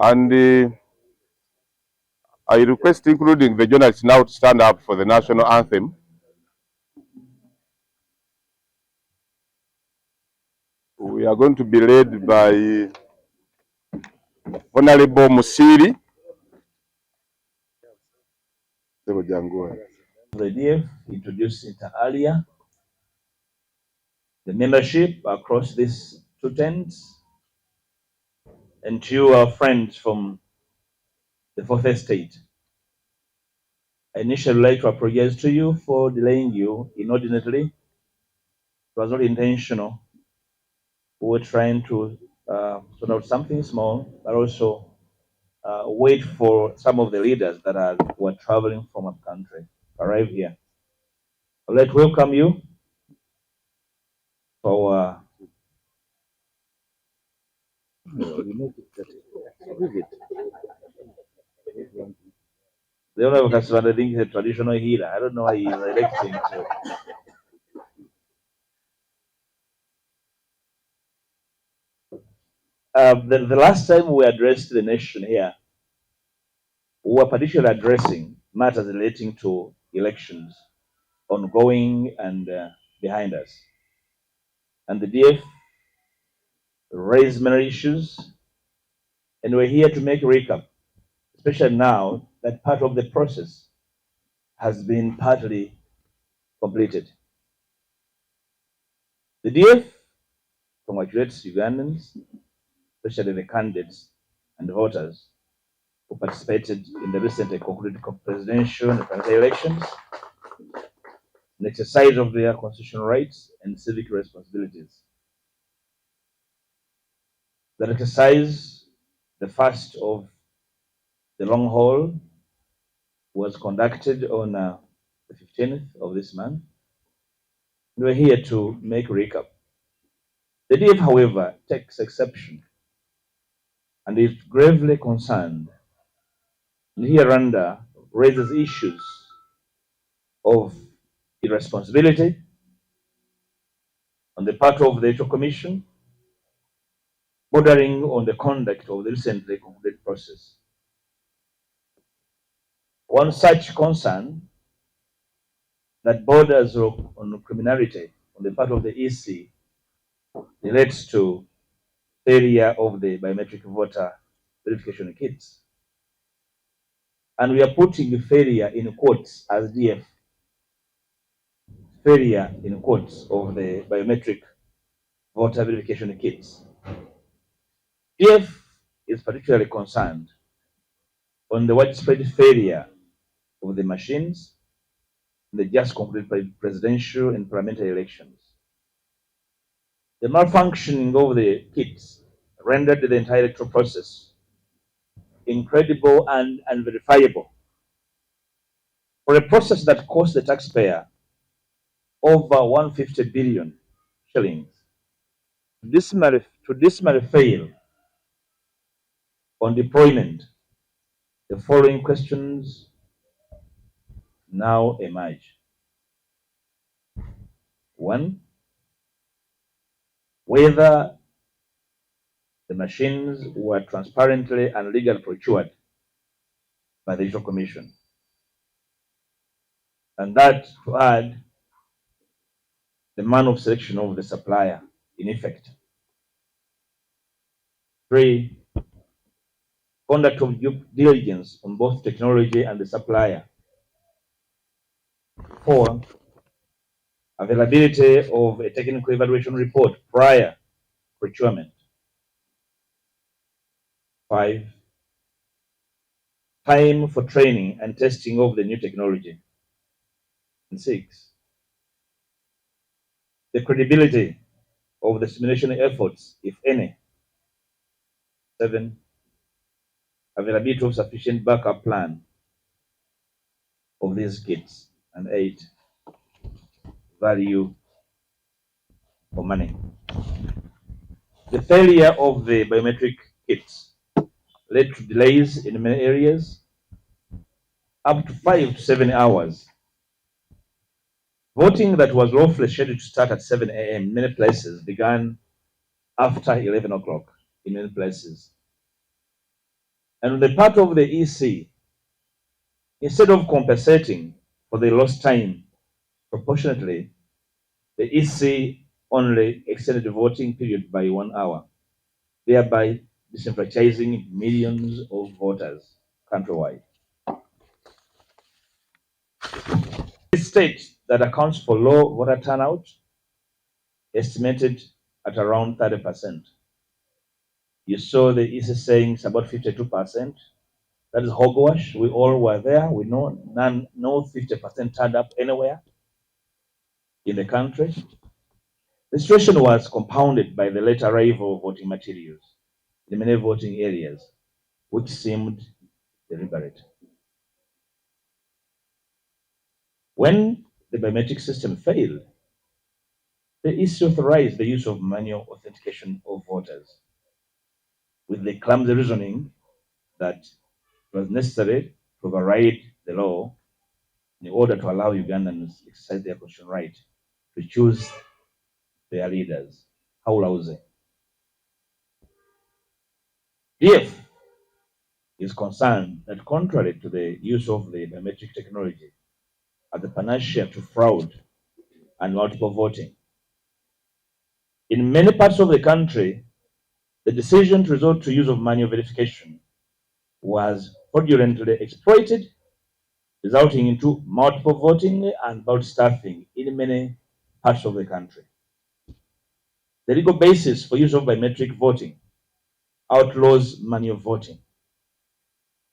And I request, including the journalists, now to stand up for the national anthem. We are going to be led by Honorable Musiri. The DF introduced it earlier. The membership across these two tents, and to our friends from the fourth estate. I initially like to apologize to you for delaying you inordinately. It was not intentional. We were trying to sort out something small, but also wait for some of the leaders that were traveling from our country to arrive here. I'd like to welcome you for the owner of Kasvanda, I think he's a traditional healer. I don't know why he's electing to. The last time we addressed the nation here, we were particularly addressing matters relating to elections, ongoing and behind us. And the DF raised many issues, and we're here to make a recap, especially now that part of the process has been partly completed. The DF congratulates Ugandans, especially the candidates and voters who participated in the recently concluded presidential and parliamentary elections, an exercise of their constitutional rights and civic responsibilities. That exercise, the first of the long haul, was conducted on the 15th of this month. We're here to make a recap. The DF, however, takes exception and is gravely concerned, and hereunder raises issues of irresponsibility on the part of the Electoral Commission, bordering on the conduct of the recently concluded process. One such concern that borders on criminality on the part of the EC relates to failure of the biometric voter verification kits. And we are putting failure in quotes as DF, failure in quotes of the biometric voter verification kits. DF is particularly concerned on the widespread failure of the machines in the just concluded presidential and parliamentary elections. The malfunctioning of the kits rendered the entire electoral process incredible and unverifiable for a process that cost the taxpayer over 150 billion shillings. To dismally fail on deployment, the following questions now emerge. One, whether the machines were transparently and legally procured by the Electoral Commission. And that to add the manner of selection of the supplier in effect. 3, conduct of due diligence on both technology and the supplier. 4, availability of a technical evaluation report prior procurement. 5, time for training and testing of the new technology. And 6, the credibility of the simulation efforts, if any. 7, availability of sufficient backup plan of these kits. And 8, value for money. The failure of the biometric kits led to delays in many areas, up to 5 to 7 hours. Voting that was lawfully scheduled to start at 7 a.m. in many places began after 11 o'clock in many places. And on the part of the EC, instead of compensating for the lost time proportionately, the EC only extended the voting period by 1 hour, thereby disenfranchising millions of voters countrywide. The state that accounts for low voter turnout, estimated at around 30%. You saw the EC saying it's about 52%. That is hogwash. We all were there. We know no 50% turned up anywhere in the country. The situation was compounded by the late arrival of voting materials in many voting areas, which seemed deliberate. When the biometric system failed, the EC authorized the use of manual authentication of voters, with the clumsy reasoning that it was necessary to override the law in order to allow Ugandans to exercise their constitutional right to choose their leaders. How lousy. DF is concerned that contrary to the use of the biometric technology as the panacea to fraud and multiple voting, in many parts of the country, the decision to resort to use of manual verification was fraudulently exploited, resulting into multiple voting and vote stuffing in many parts of the country. The legal basis for use of biometric voting outlaws manual voting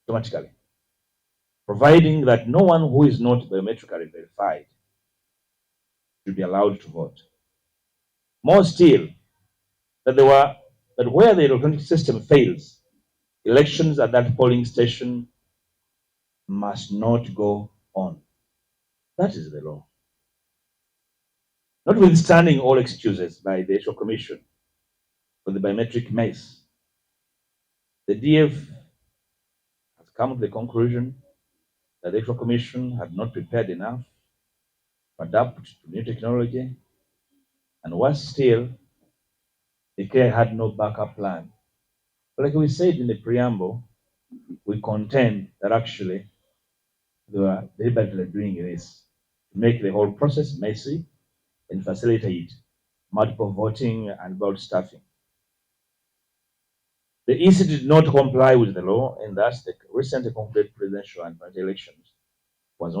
automatically, providing that no one who is not biometrically verified should be allowed to vote. More still, that where the electronic system fails, elections at that polling station must not go on. That is the law. Notwithstanding all excuses by the Electoral Commission for the biometric mess, the DF has come to the conclusion that the Electoral Commission had not prepared enough to adapt to new technology, and worse still, the care had no backup plan. Like we said in the preamble, we contend that actually they were deliberately doing this to make the whole process messy and facilitate multiple voting and ballot stuffing. The EC did not comply with the law, and thus the recently concluded presidential and parliamentary elections was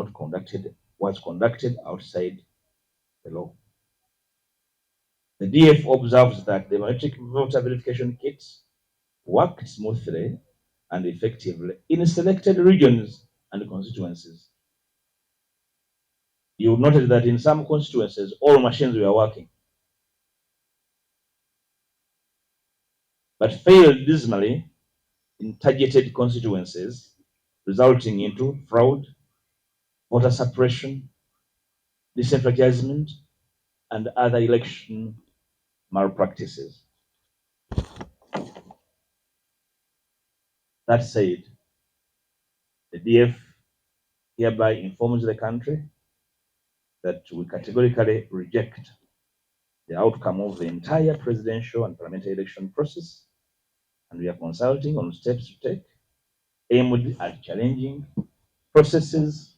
conducted outside the law. The DF observes that the biometric voter verification kits worked smoothly and effectively in selected regions and constituencies. You noted that in some constituencies, all machines were working, but failed dismally in targeted constituencies, resulting into fraud, voter suppression, disenfranchisement, and other election malpractices. That said, the DF hereby informs the country that we categorically reject the outcome of the entire presidential and parliamentary election process, and we are consulting on steps to take aimed at challenging processes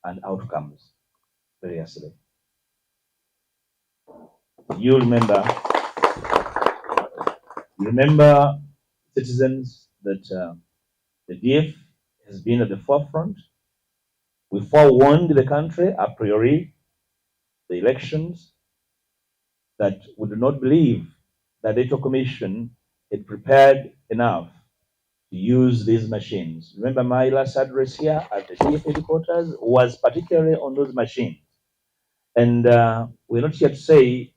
and outcomes variously. You remember, citizens, that the DF has been at the forefront. We forewarned the country a priori the elections that we do not believe that the Electoral Commission had prepared enough to use these machines. Remember, my last address here at the DF headquarters was particularly on those machines. And we're not here to say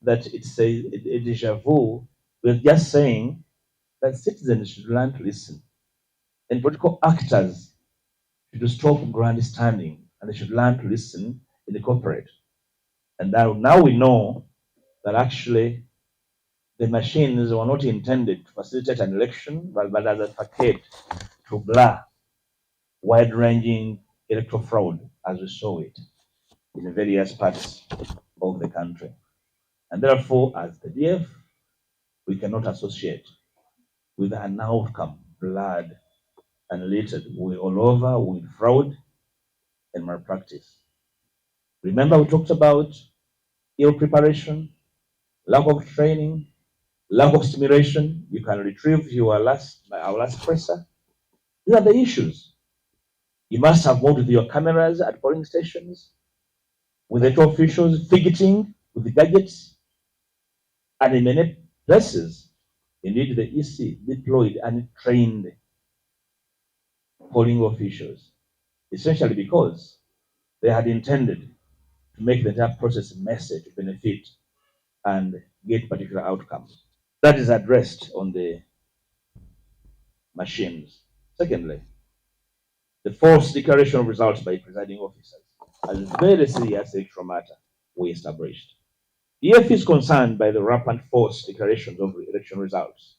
that it's a deja vu. We're just saying that citizens should learn to listen. And political actors should stop grandstanding and they should learn to listen and cooperate. And now we know that actually the machines were not intended to facilitate an election, but as a facade to blur wide-ranging electoral fraud as we saw it in various parts of the country. And therefore, as the DF, we cannot associate with an outcome blurred and littered all over with fraud and malpractice. Remember, we talked about ill preparation, lack of training, lack of stimulation. You can retrieve our last presser. These are the issues. You must have moved with your cameras at polling stations, with the two officials fidgeting with the gadgets, and in many places, indeed, the EC deployed and trained polling officials, essentially because they had intended to make the entire process messy to benefit and get particular outcomes. That is addressed on the machines. Secondly, the false declaration of results by presiding officers as a very serious electoral matter we established. EF is concerned by the rampant false declarations of election results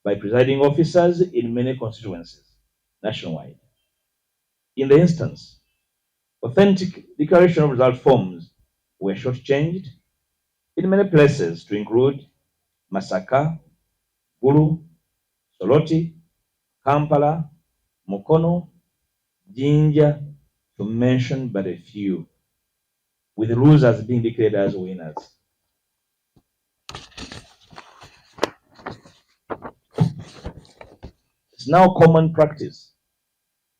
by presiding officers in many constituencies nationwide. In the instance, authentic declaration of result forms were shortchanged in many places to include Masaka, Gulu, Soroti, Kampala, Mukono, Jinja, to mention but a few, with the losers being declared as winners. It's now common practice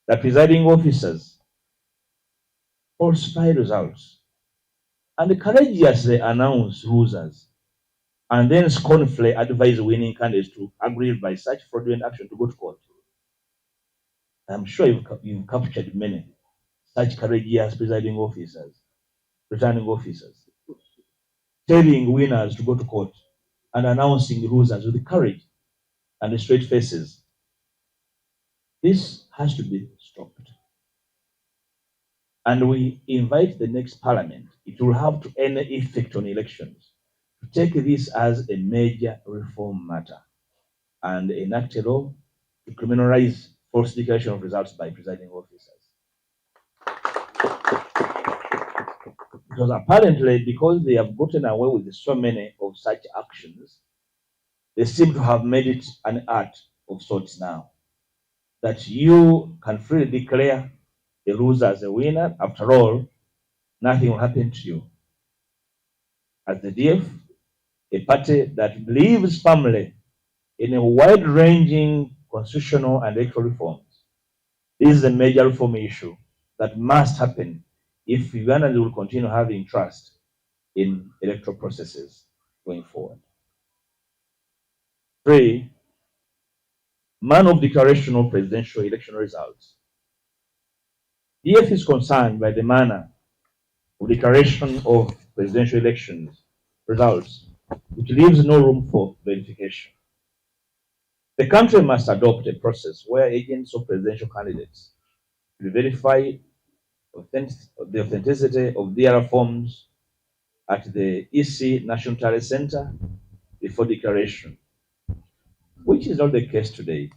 that presiding officers falsify results and courageously announce losers and then scornfully advise winning candidates to agree by such fraudulent action to go to court. I'm sure you've captured many such courageous presiding officers, returning officers, telling winners to go to court and announcing losers with courage and straight faces. This has to be stopped. And we invite the next parliament, it will have to any effect on elections, to take this as a major reform matter and enact a law to criminalize false declaration of results by presiding officers. Because apparently, because they have gotten away with so many of such actions, they seem to have made it an art of sorts now. That you can freely declare a loser as a winner. After all, nothing will happen to you. As the DF, a party that believes firmly in a wide-ranging constitutional and electoral reforms, this is a major reform issue that must happen if Ugandans will continue having trust in electoral processes going forward. 3, man of declaration of presidential election results. DF is concerned by the manner of declaration of presidential elections results, which leaves no room for verification. The country must adopt a process where agents of presidential candidates will verify the authenticity of their forms at the EC National Talent Center before declaration, which is not the case today.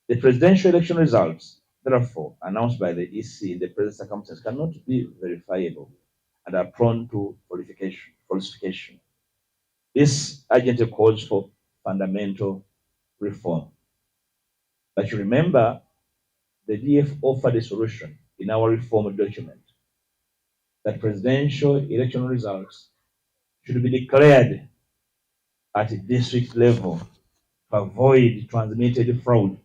The presidential election results, therefore, announced by the EC in the present circumstances cannot be verifiable and are prone to falsification. This urgently calls for fundamental reform. But you remember, the DF offered a solution in our reform document that presidential election results should be declared at a district level to avoid transmitted fraud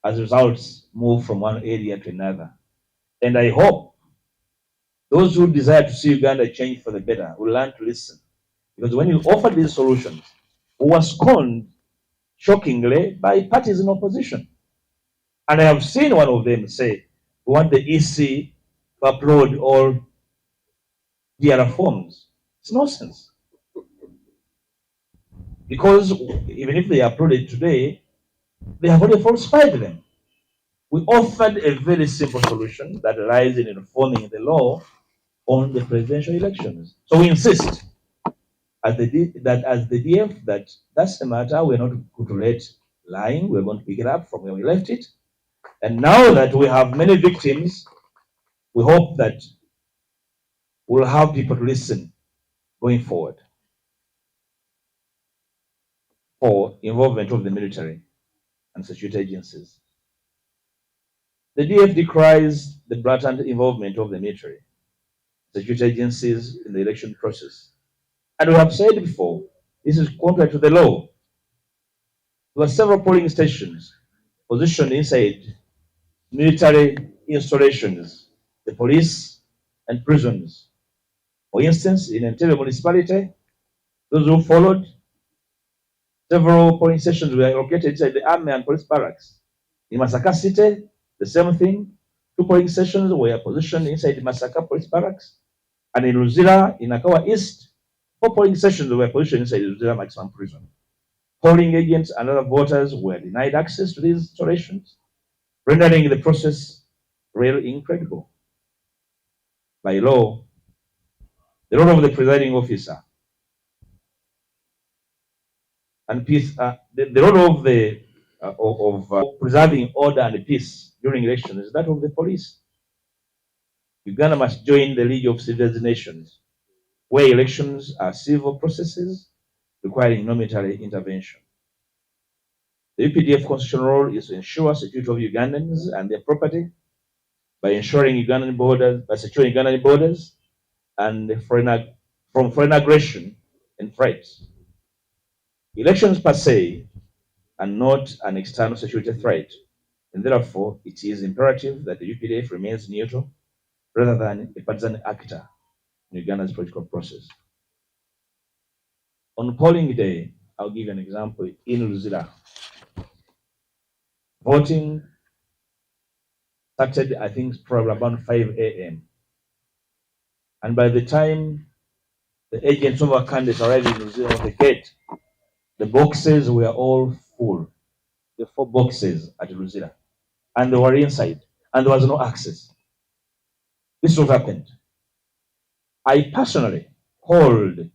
as results move from one area to another. And I hope those who desire to see Uganda change for the better will learn to listen. Because when you offered these solutions, we were scorned shockingly by parties in opposition. And I have seen one of them say, we want the EC to upload all their forms. It's nonsense. Because even if they upload it today, they have already falsified them. We offered a very simple solution that lies in informing the law on the presidential elections. So we insist as the DF that that's the matter. We're not going to let lying. We're going to pick it up from where we left it. And now that we have many victims, we hope that we'll have people to listen going forward. For involvement of the military and security agencies. The DF decries the blatant involvement of the military, security agencies in the election process. And we have said before, this is contrary to the law. There were several polling stations positioned inside military installations, the police, and prisons. For instance, in Entebbe municipality, those who followed, several polling stations were located inside the army and police barracks. In Masaka City, the same thing. 2 polling stations were positioned inside the Masaka police barracks. And in Luzira, in Akawa East, 4 polling stations were positioned inside the Luzira maximum prison. Polling agents and other voters were denied access to these installations, rendering the process really incredible. By law, the role of the presiding officer and peace, the role of preserving order and peace during elections is that of the police. Uganda must join the League of Civilized Nations, where elections are civil processes requiring no military intervention. The UPDF constitutional role is to ensure security of Ugandans and their property by ensuring Ugandan borders, by securing Ugandan borders and from foreign aggression and threats. Elections per se are not an external security threat, and therefore it is imperative that the UPDF remains neutral rather than a partisan actor in Uganda's political process. On polling day, I'll give you an example. In Luzira, voting started, I think, probably around 5 a.m. And by the time the agents of our candidates arrived in Luzira at the gate, the boxes were all full. The 4 boxes at Luzira. And they were inside. And there was no access. This is what happened. I personally called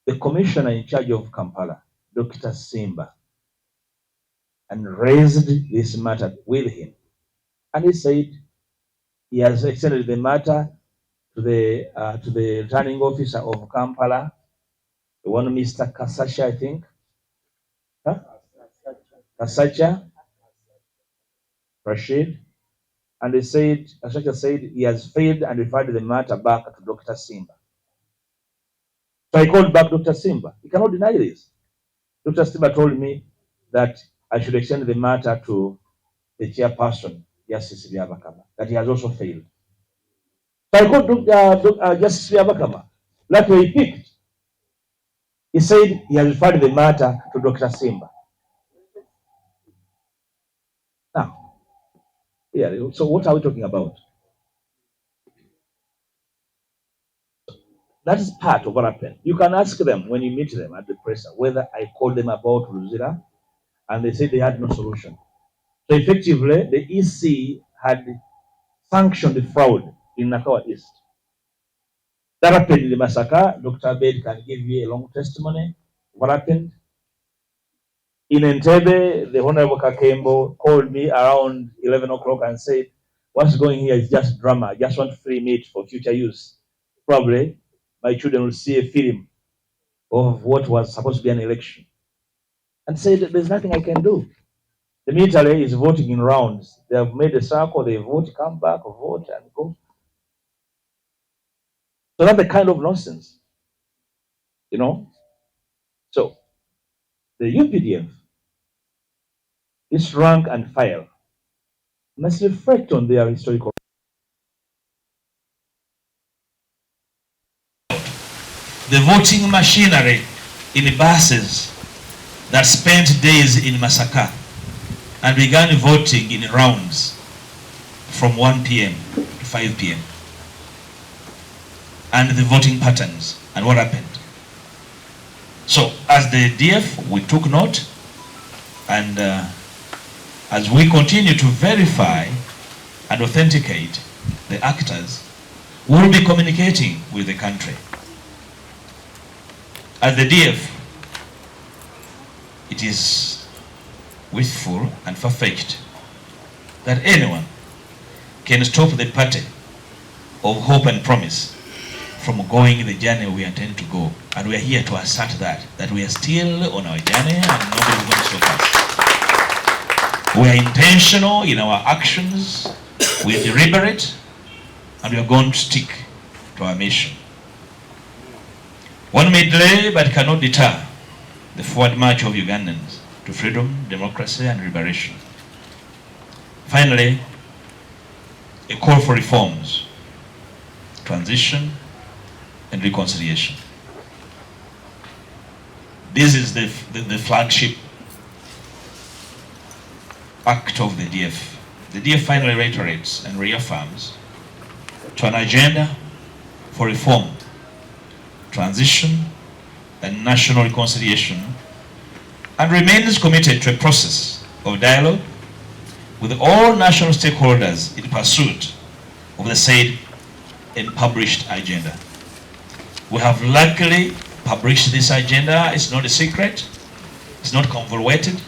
the commissioner in charge of Kampala, Dr. Simba, and raised this matter with him. And he said he has extended the matter to the returning officer of Kampala, the one Mr. Kasacha, I think. Huh? Kasacha Rashid. And they said, Kasacha said he has failed and referred the matter back to Dr. Simba. So I called back Dr. Simba. He cannot deny this. Dr. Simba told me that I should extend the matter to the chairperson, Justice Byabakama, that he has also failed. So I called Justice Byabakama. Luckily he picked. He said he has referred the matter to Dr. Simba. Now, yeah, so what are we talking about? That is part of what happened. You can ask them when you meet them at the presser whether I called them about Luzira, and they said they had no solution. So effectively, the EC had sanctioned the fraud in Nakawa East. That happened in the massacre. Dr. Abed can give you a long testimony. What happened? In Entebbe, the Honorable Kakembo called me around 11 o'clock and said, what's going here is just drama. I just want free meat for future use. Probably my children will see a film of what was supposed to be an election. And said, there's nothing I can do. The military is voting in rounds. They have made a circle, they vote, come back, vote, and go. So that's the kind of nonsense, you know. So the UPDF, its rank and file, must reflect on their historical. The voting machinery in buses that spent days in Masaka and began voting in rounds from 1 p.m. to 5 p.m. and the voting patterns and what happened. So as the DF, we took note, and as we continue to verify and authenticate the actors, we will be communicating with the country. As the DF, it is wishful and far-fetched that anyone can stop the party of hope and promise from going the journey we intend to go. And we are here to assert that we are still on our journey and nobody is going to stop us. We are intentional in our actions, we are deliberate, and we are going to stick to our mission. One may delay but cannot deter the forward march of Ugandans to freedom, democracy, and liberation. Finally, a call for reforms, transition, and reconciliation. This is the flagship act of the DF. The DF finally reiterates and reaffirms to an agenda for reform, transition, and national reconciliation, and remains committed to a process of dialogue with all national stakeholders in pursuit of the said and published agenda. We have luckily published this agenda. It's not a secret. It's not convoluted.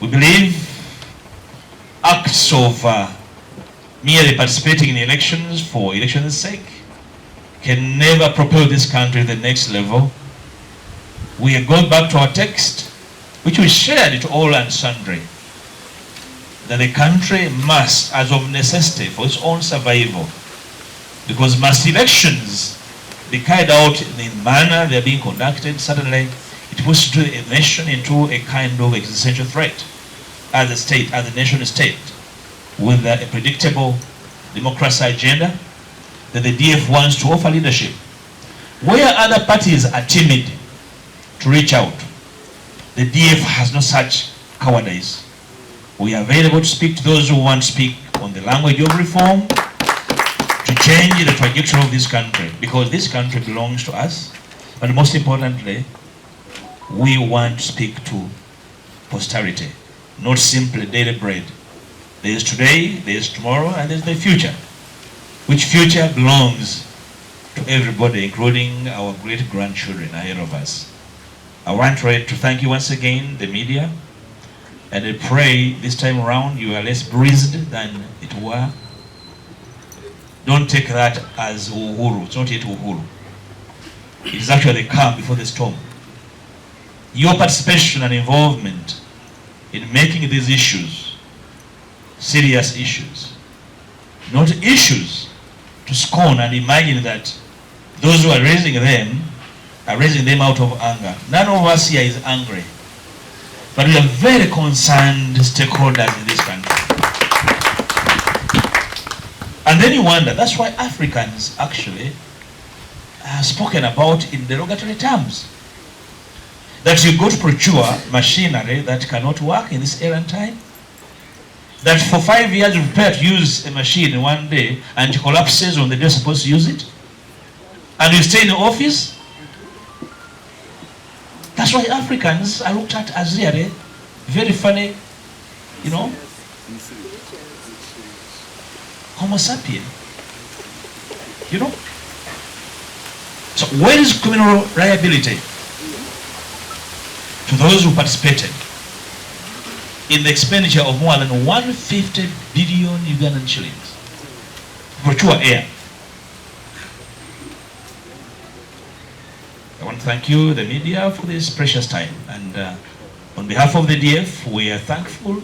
We believe acts of merely participating in elections for elections' sake can never propel this country to the next level. We are going back to our text, which we shared to all and sundry, that the country must, as of necessity for its own survival, because must elections be carried out in the manner they are being conducted, suddenly it puts the nation into a kind of existential threat as a state, as a nation state, with a predictable democracy agenda that the DF wants to offer leadership. Where other parties are timid to reach out, the DF has no such cowardice. We are available to speak to those who want to speak on the language of reform, to change the trajectory of this country, because this country belongs to us. But most importantly, we want to speak to posterity, not simply daily bread. There is today, there is tomorrow, and there is the future, which future belongs to everybody, including our great-grandchildren ahead of us. I want to thank you once again, the media, and I pray this time around you are less breezed than it were. Don't take that as uhuru. It's not yet uhuru. It is actually the calm before the storm. Your participation and involvement in making these issues serious issues, not issues to scorn and imagine that those who are raising them out of anger. None of us here is angry, but we are very concerned stakeholders in this country. And then you wonder, that's why Africans actually are spoken about in derogatory terms. That you go to procure machinery that cannot work in this era and time. That for 5 years you prepare to use a machine in one day and it collapses on the day you're supposed to use it. And you stay in the office. That's why Africans are looked at as really very funny, you know, Homo sapien, you know. So where is criminal liability to those who participated in the expenditure of more than 150 billion Ugandan shillings to procure air? I want to thank you, the media, for this precious time. And on behalf of the DF, we are thankful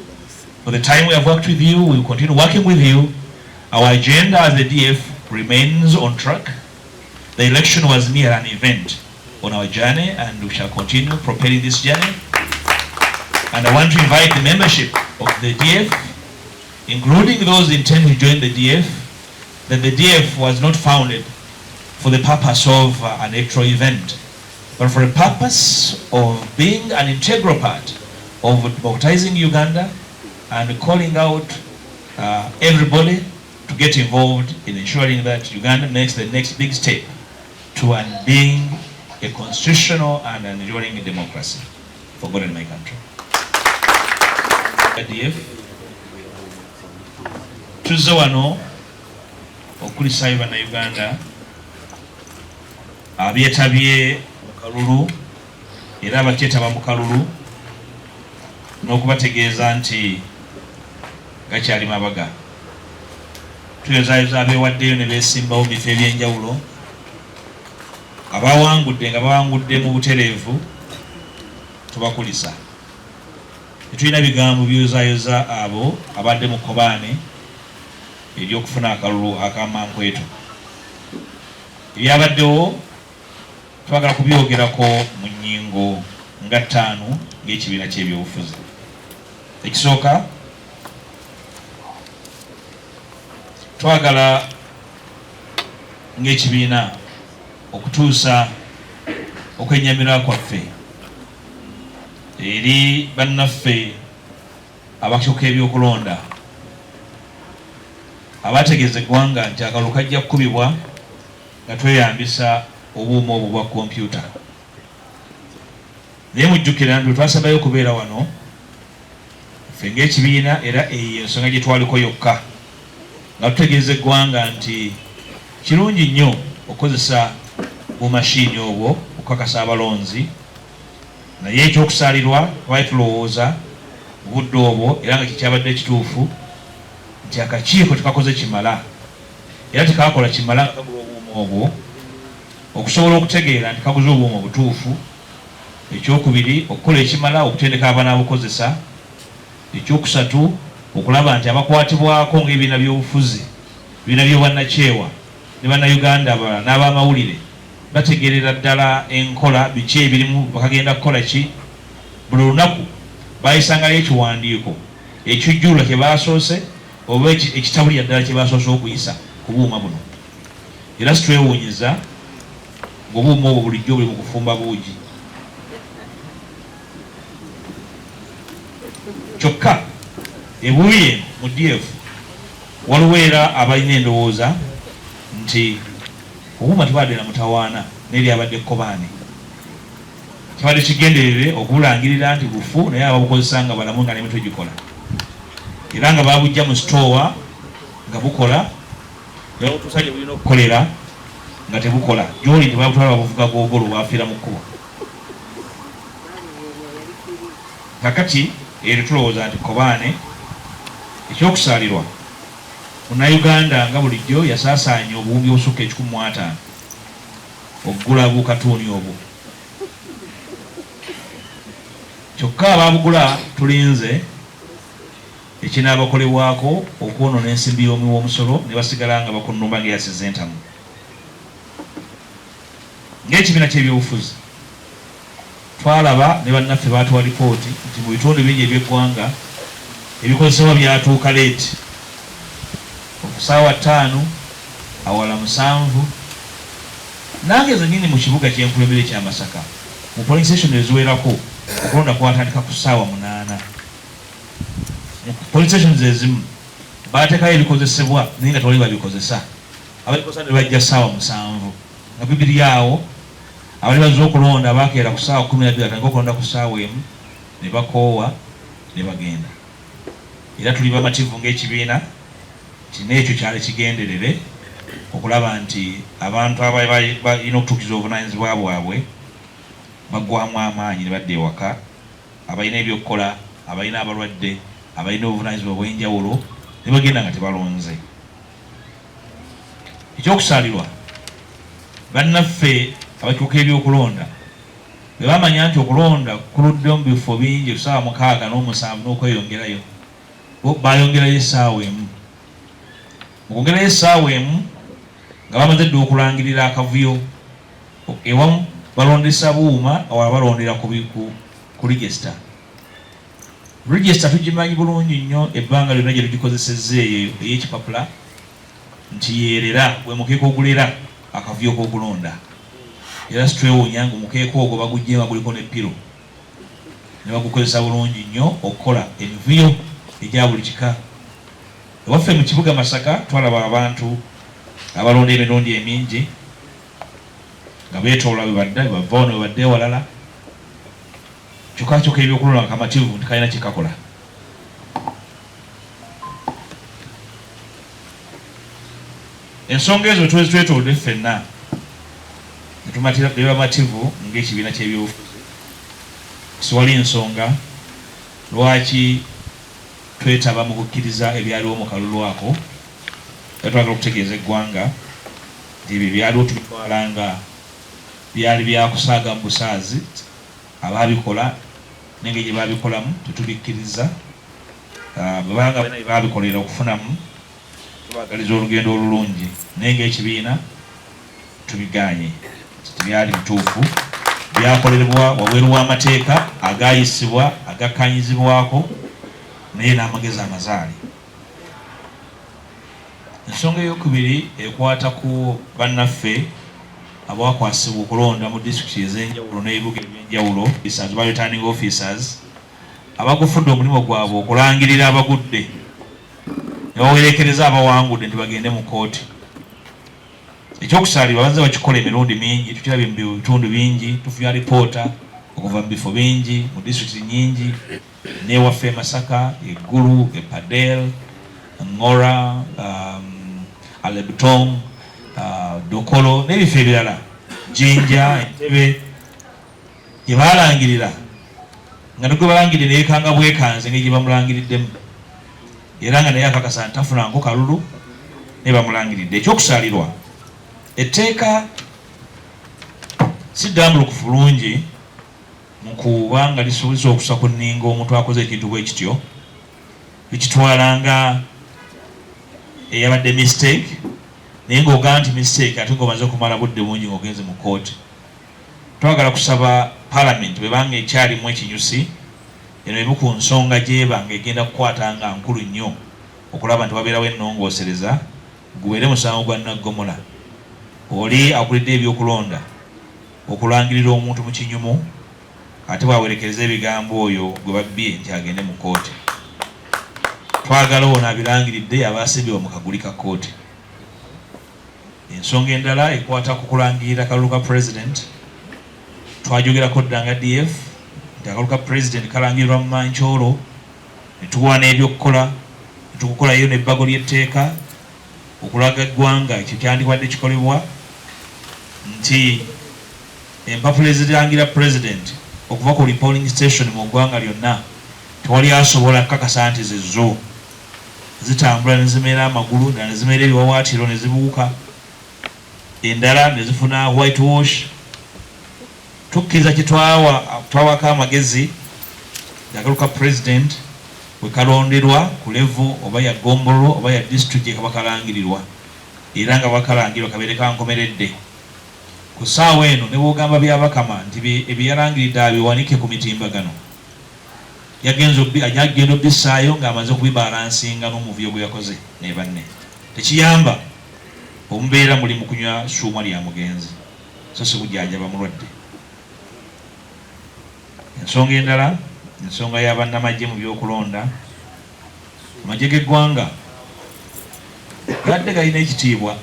for the time we have worked with you. We will continue working with you. Our agenda as the DF remains on track. The election was mere an event on our journey, and we shall continue propelling this journey. And I want to invite the membership of the DF, including those intending to join the DF, that the DF was not founded for the purpose of an electoral event, but for the purpose of being an integral part of democratizing Uganda and calling out everybody to get involved in ensuring that Uganda makes the next big step to being a constitutional and an enduring democracy for God and my country. DF tuzze wano okulisa Uganda abyetabye mu kalulu era abakyetaba mu kalulu n'okubategeeza nti gakyali mabaga. Tuyozaayoza abeewaddeyo ne beesimbawo bifo ebyenjawulo abawangudde nga bawangudde mu butereevu tubakulisa. Tetulina bigambo byozaayoza abo abadde mu kkobaane ery'okufuna akalulu akamankweto. Ebyabaddewo twagala kubyogerako mu nnyingo nga 5 ng'ekibiina ky'ebyobufuzi. Ekisooka, twagala ng'ekibiina okutuusa okwennyamira kwaffe eri bannaffe abakyuka ebyokulonda abategeeza eggwanga nti akalulu kajja kukubibwa nga tweyambisa obuuma obwo bwa kompyuta. Naye mujjukira nti twasabayo okubeera wano ffe ng'ekibiina, era eyo ensonga gye twaliko yokka, nga tutegeeza eggwanga nti kirungi nnyo okukozesa bumashiini obwo okukakasa abalonzi, naye ekyokusaalirwa twali tulowooza mu budde obwo era nga kikyabadde ekituufu nti akakiiko tekakoze kimala era tekakola kimala nga kagula obuuma obwo okusobola okutegeera nti kaguze obuuma obutuufu. Ekyokubiri, okukola ekimala okutendeka abanaabukozesa. Ekyokusatu, okulaba nti abakwatibwako ng'ebibiina by'obufuzi, ebibiina by'obwannakyewa ne bannayuganda abalala n'abamawulire bategeerera ddala enkola biki ebirimu, bakagenda kukola ki. Buli lunaku bayisangayo ekiwandiiko ekijjula kye baasoose oba ekitabulira ddala kye baasoose okuyisa ku buuma buno. Era situwewuunyiza ng'obuuma obwo bulijjo buli mu kufumba buugi. Kyokka ebuuyi mu DF waliwo era abalina endowooza nti obuuma tebadde na mutawaana n'eryabadde kkobaane. Kibadde kigenderere okubulangirira nti bufu, naye ababukozesa nga balamu nga n'emitwe gikola, era nga babujja mu sitoowa nga bukola, era otuusa gye bulina okukolera nga tebukola. Gy'oli nti babutwala babuvuga googolo bwafiira mu kkubo. Kakati eri tulowooza nti kkobaane. Ekyokusaalirwa, Munnayuganda nga bulijjo yasaasaanya obuwumbi obusukka 150 okugula bukatuuni obwo. Kyokka ababugula tulinze ekinaabakolebwako okwonoona ensimbi y'omu w'omusolo ne basigala nga bakunnumba ng'eyasize entamu. Ng'ekibiina ky'ebyobufuzi twalaba ne bannaffe baatuwa lipooti nti mu bitundu bingi eby'eggwanga ebikozesebwa byatuuka leeti, okusaawa 5 awala 7. Nange zennyini mu kibuga kyenkulembere kya Masaka mu polling station eziwerako okulonda kwatandika ku ssaawa 8. Mu polling stations ezimu baateekayo ebikozesebwa naye nga tewali babikozesa. Ababikozesa ne bajja ssaawa 7 nga bibiri awo abali bazze okulonda baakeera ku ssaawa 12 batandika okulonda ku ssaawa 1 ne bakoowa ne bagenda. Era tuli bamativu ng'ekibiina nti n'ekyo kyali kigenderere okulaba nti abantu abalina okutuukiza obuvunaanyizibwa bwabwe baggwamu amaanyi ne badda ewaka, abalina ebyokukola, abalina abalwadde, abalina obuvunaanyizibwa obw'enjawulo ne bagenda nga tebalonze. Ekyokusaalirwa, bannaffe abakyuka ebyokulonda bwe bamanya nti okulonda kuludde mu bifo bingi kusaawa 6 n'7 n'okweyongerayo, bayongerayo essaawa 1. Mu kwongerayo essaawa 1 nga bamaze dde okulangirira akavuyo, ewamu balondesa buuma, awala balondera ku register. Register tugimanyi bulungi nnyo ebbanga lyonna gye tugikozesezza eyo ey'ekipapula nti yeerera gwe mukeeka ogulera akavuyo k'okulonda. Era situwewuunya nga omukeeka ogwo baguggyema guliko ne piro ne bagukozesa bulungi nnyo okukola emivuyo egya buli kika. Ewaffe mu kibuga Masaka twalaba abantu abalonda emirundi emingi nga beetoola we badda, bava wano we badda ewalala. Kyokka ebyokulonda kamativu nti kalina kikakola. Ensonga ezo twetolodde ffenna ne bamativu ng'ekibiina ky'ebyobufuzi. Siwali nsonga lwaki twetaba mu kukkiriza ebyaliwo mu kalulu ako. Twagala okutegeeza eggwanga nti ebyo byaliwo tubitwala nga byali byakusaaga mu busaazi abaabikola n'engeri gye baabikolamu tetubikkiriza. Bwebanga baabikolera okufunamu tubagaliza olugendo olulungi, naye ng'ekibiina tubiganye. Tebyali bituufu, byakolerwa wabweru w'amateeka agayisibwa agakkanyizibwako naye n'amagezi amazaali. Ensonga eyokubiri ekwata ku bannaffe abakwasibwa okulonda mu disitulikiti ez'enjawulo n'ebibuga eby'enjawulo, ba returning officers abagufudde omulimu gwabwe okulangirira abagudde ne bawerekereza abawangudde nti bagende mu kooti. Ekyokusaalirwa banze bakikola emirundi mingi, tukirabye mu bitundu bingi, tufunye alipoota okuva mu bifo bingi mu disitulikiti nyingi, n'ewaffe e Masaka, e Gulu, e Padel, Ngora, Alebutong, Dokolo n'ebifo ebirala, Jinja, Entebbe, gye baalangirira nga nigwe balangirire neekanga bwekanze ng'egye bamulangiriddemu, era nga naye akakasa ntafunanko kalulu ne bamulangiridde. Ekyokusaalirwa, etteeka si ddambulukufu bulungi mu kuba nga lisuubiza okusa ku nninga omuntu akoze ekintu bwe kityo, likitwalanga eyabadde mistake, naye ng'ogaa nti mistake ate ng'omaze okumala budde bungi ng'ogenze mu kooti. Twagala kusaba Parliament bwebanga ekyalimu ekinyusi, eno emu ku nsonga gy'eba ng'egenda kukwata nga nkulu nnyo okulaba nti wabeerawo ennongoosereza, gubeere musango gwa naggomola. Oli akulidde ebyokulonda okulangirira omuntu mu kinyumu, ate bwawerekereza ebigambo oyo gwe babbye nti agende mu kooti. Twagala ono abirangiridde abaasimbibwa mu kaguli ka kooti. Ensonga endala ekwata ku kulangirira kalulu ka president. Twajogerako ddanga DF nti akalulu ka president kalangirirwa mu Mancholo, ne tuwa n'ebyokukola, ne tukukolayo n'ebbago ly'etteeka okulaga eggwanga ekyo kyandibadde kikolebwa nti empapula ezirangira president okuva ku polling station mu ggwanga lyonna tewali asobola kukakasa nti zezo zitambula ne zimeera amagulu, ne zimeera ebiwawaatiro ne zibuuka, endala ne zifuna white wash. Tukkiriza kye twawako amagezi akalulu ka president bwe kalonderwa ku level oba ya Gombolo oba ya district gye kaba kalangirirwa, era nga bakalangirirwa kabeere kankomeredde. Ku ssaawa eno ne bwogamba byabakama nti ebyalangiridde abiwanike ku mitimbagano, agenda obbissaayo ng'amaze kubibalansinga n'omuvuyo gwe yakoze ne banne. Tekiyamba omubeera muli mu kunywa ssuuma lya mugenzi, so si bujjanjaba mulwadde. Ensonga endala, ensonga y'abannamagye mu byokulonda. Amagye g'eggwanga gadde galina ekitiibwa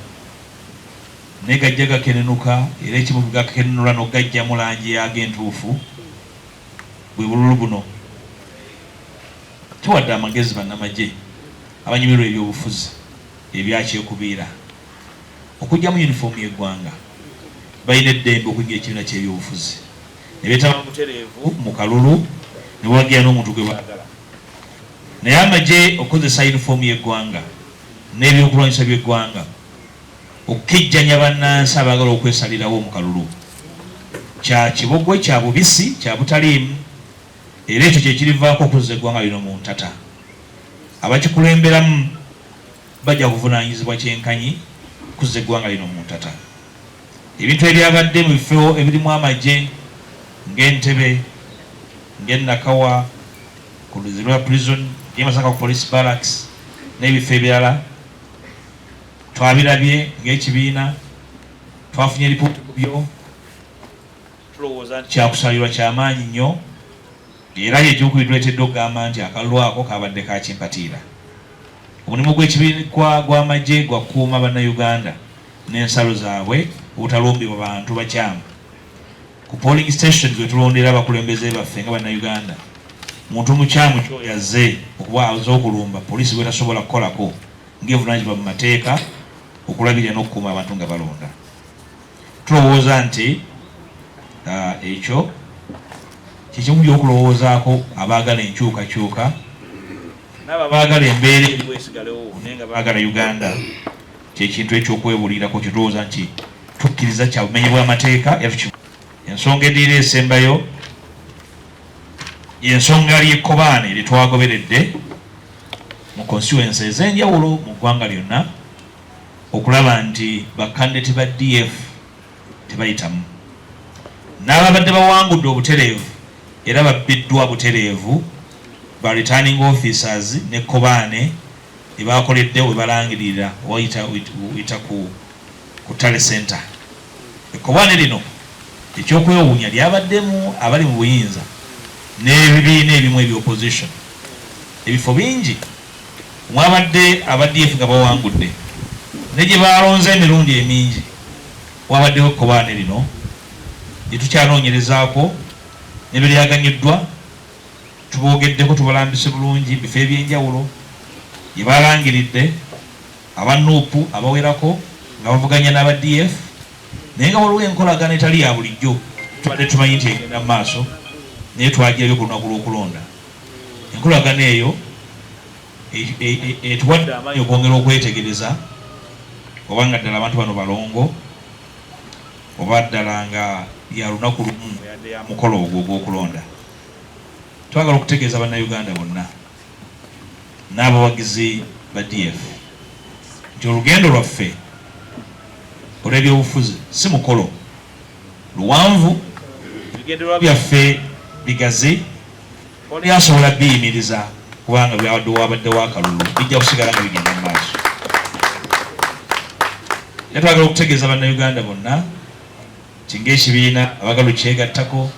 naye gajja gakenenuka, era ekimu gakenenula n'ogajja mu langi yago entuufu, bwe bululu buno. Tuwadde amagezi bannamagye abanyumirwa ebyobufuzi ebyakyekubiira okujja mu yunifoomu y'eggwanga, balina eddembe okujja ekibiina ky'ebyobufuzi ne beetaba butereevu mu kalulu ne bawagira n'omuntu gwe baagala. Naye amagye okukozesa yunifoomu y'eggwanga n'ebyokulwanyisa by'eggwanga okukijjanya bannansi abaagala okwesalirawo mu kalulu kya kibogwe, kya bubisi, kya butaliimu, era ekyo kyekirivaako okuzza eggwanga lino mu ntata. Abakikulemberamu bajja kuvunaanyizibwa kyenkanyi kuzza eggwanga lino mu ntata. Ebintu ebyabadde mu bifo ebirimu amagye ng'Entebbe, ng'Enakawa, ku Luzira prison, ng'e Masaka ku police barracks n'ebifo ebirala twabirabye ng'ekibiina twafunye lipooti ku byo. Tulowooza nti kyakusalirwa kyamaanyi nnyo, era yekyokubituleetedde okugamba nti akalulu ako kabadde kakimpatiira. Omulimu gw'amagye gwa kukuuma bannayuganda n'ensalo zaabwe obutalumbibwa bantu bakyamu. Ku polling station gwe tulondera abakulembeze baffe nga bannayuganda, muntu mukyamu kyo yazze okuba aze okulumba, poliisi bwe tasobola kukolako ng'evunaanyizibwa mu mateeka okulabirira n'okukuuma abantu nga balonda. Tulowooza nti ekyo kikimu by'okulowoozaako abaagala enkyukakyuka n'abo baagala embeera eriwo esigalewo naye nga baagala Uganda. Kyekintu eky'okwebulirako kitulowooza nti tukkiriza kya bumenyi bw'amateeka era ensonga eddiira esembayo y'ensonga ly'ekkobaane lyetwagoberedde mu constituency ez'enjawulo mu ggwanga lyonna okulaba nti bakandidate ba DF tebayitamu n'ababadde bawangudde obutereevu era babbiddwa butereevu ba returning officers n'ekkobaane ebakoledde we balangirira oyita ku tale center. Ekkobaane lino ekyokwewuunya lyabaddemu abali mu buyinza n'ebibiina ebimu eby'opposition. Ebifo bingi mwabadde aba DF nga bawangudde ne gye balonze emirundi emingi wabaddewo ekkobaane lino lyetukyanoonyerezaako ne belyaganyiddwa tuboogeddeko tubalambise bulungi bifo ebyenjawulo gye balangiridde aba NUP abawerako nga bavuganya n'aba DF naye nga waliwo enkolagana etali ya bulijjo tubadde tumanyi nti egenda mu maaso naye twagirayo ku lunaku lw'okulonda. Enkolagana eyo etuwadde amaanyi okwongera okwetegereza oba nga ddala abantu bano balongo oba ddala nga ya lunaku lumu yadde ya mukolo ogwo ogw'okulonda. Twagala okutegeeza bannayuganda bonna n'abawagizi ba DF nti olugendo lwaffe olw'ebyobufuzi si mukolo luwanvu, ebigendererwa byaffe bigazi, oli asobola biyimiriza kubanga wabaddewo akalulu bijja kusigala nga bigenda mu maaso. Era twagala okutegeeza bannayuganda bonna nti ng'ekibiina abagala okyegattako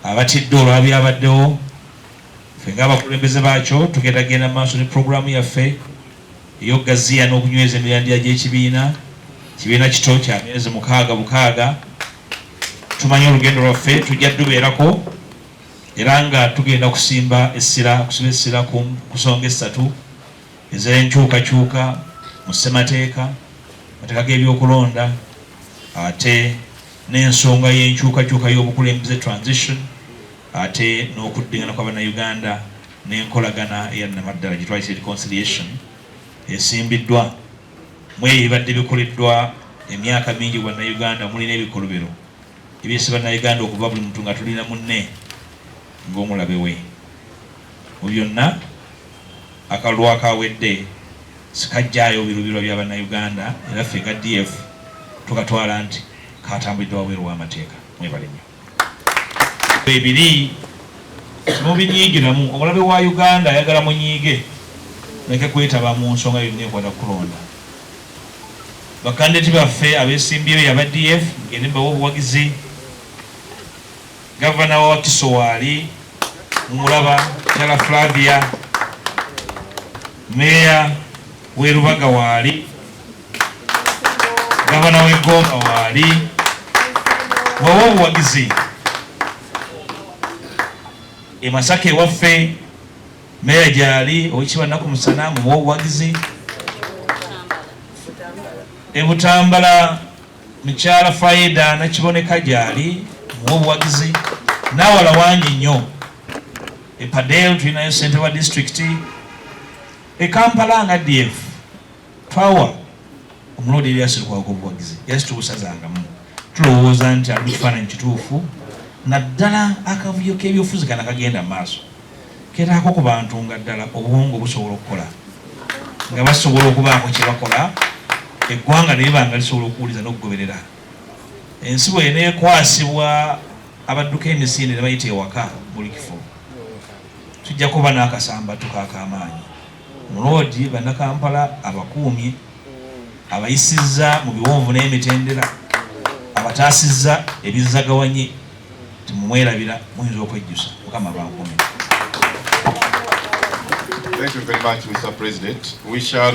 abatidde olwabyabaddewo ffe ng'abakulembeze baakyo tugendagenda mu maaso ne puroguramu yaffe ey'okugaziya n'okunyweza emirandira gy'ekibiina. Kibiina kito kya myezi 6 tumanyi olugendo lwaffe tujja dubeerako era nga tugenda kusiba essira ku nsonga 3 ez'enkyukakyuka mu ssemateeka, amateeka g'ebyokulonda ate n'ensonga y'enkyukakyuka y'obukulembeze transition ate n'okuddingana kw'abannayuganda n'enkolagana eya namaddala gye twayise reconciliation esimbiddwa mu ebibadde bikoleddwa emyaka mingi bannayuganda mulina ebikolobero ebyesi bannayuganda okuva buli muntu nga tulina munne ng'omulabe we. Mu byonna akalulu akawedde sikajjaayo birubirwa bya bannayuganda era ffe nga DF tukatwala nti katambulidde wabweru w'amateeka. Mwebale nnyo. Ebiri mubinyigiramu omulabe wa Uganda ayagala munyiige leke kwetaba mu nsonga yonna ekwata kulonda. Bakandidati baffe abeesimbyeyo yaba DF ngende mbawa obuwagizi. Gavana wa Wakiso waali mumulaba Kyala Flavia, Meya w'e Lubaga waali, Gavana w'e Gomba waali, wawa obuwagizi. E Masaka ewaffe Meya gyali Owekitiibwa Nnaku Musana muwa obuwagizi. E Butambala Mukyala Faida Nakiboneka gyali muwa obuwagizi. N'awala wangi nnyo e Padel tulinayo ssente wa district. E Kampala nga DF twawa omuloodi Erias Lukwago obuwagizi yasitubusazangamu tulowooza nti ali kifaananyi kituufu naddala akavuyo k'ebyobufuzi kana kagenda mu maaso keetaako ku bantu nga ddala obuwongo busobola okukola nga basobola okubaako kye bakola eggwanga naye banga lisobola okuwuliza n'okugoberera. Ensi bw'eneekwasibwa abadduka emisinde ne bayita ewaka buli kifo tujja kuba n'akasambatu kaak'amaanyi. Muloodi bannakampala abakuumye abayisizza mu biwonvu n'emitendera abataasizza ebizzagawanye timumwerabira muyinza okwejjusa. Mukama bankume. Thank you very much, Mr. President. We shall...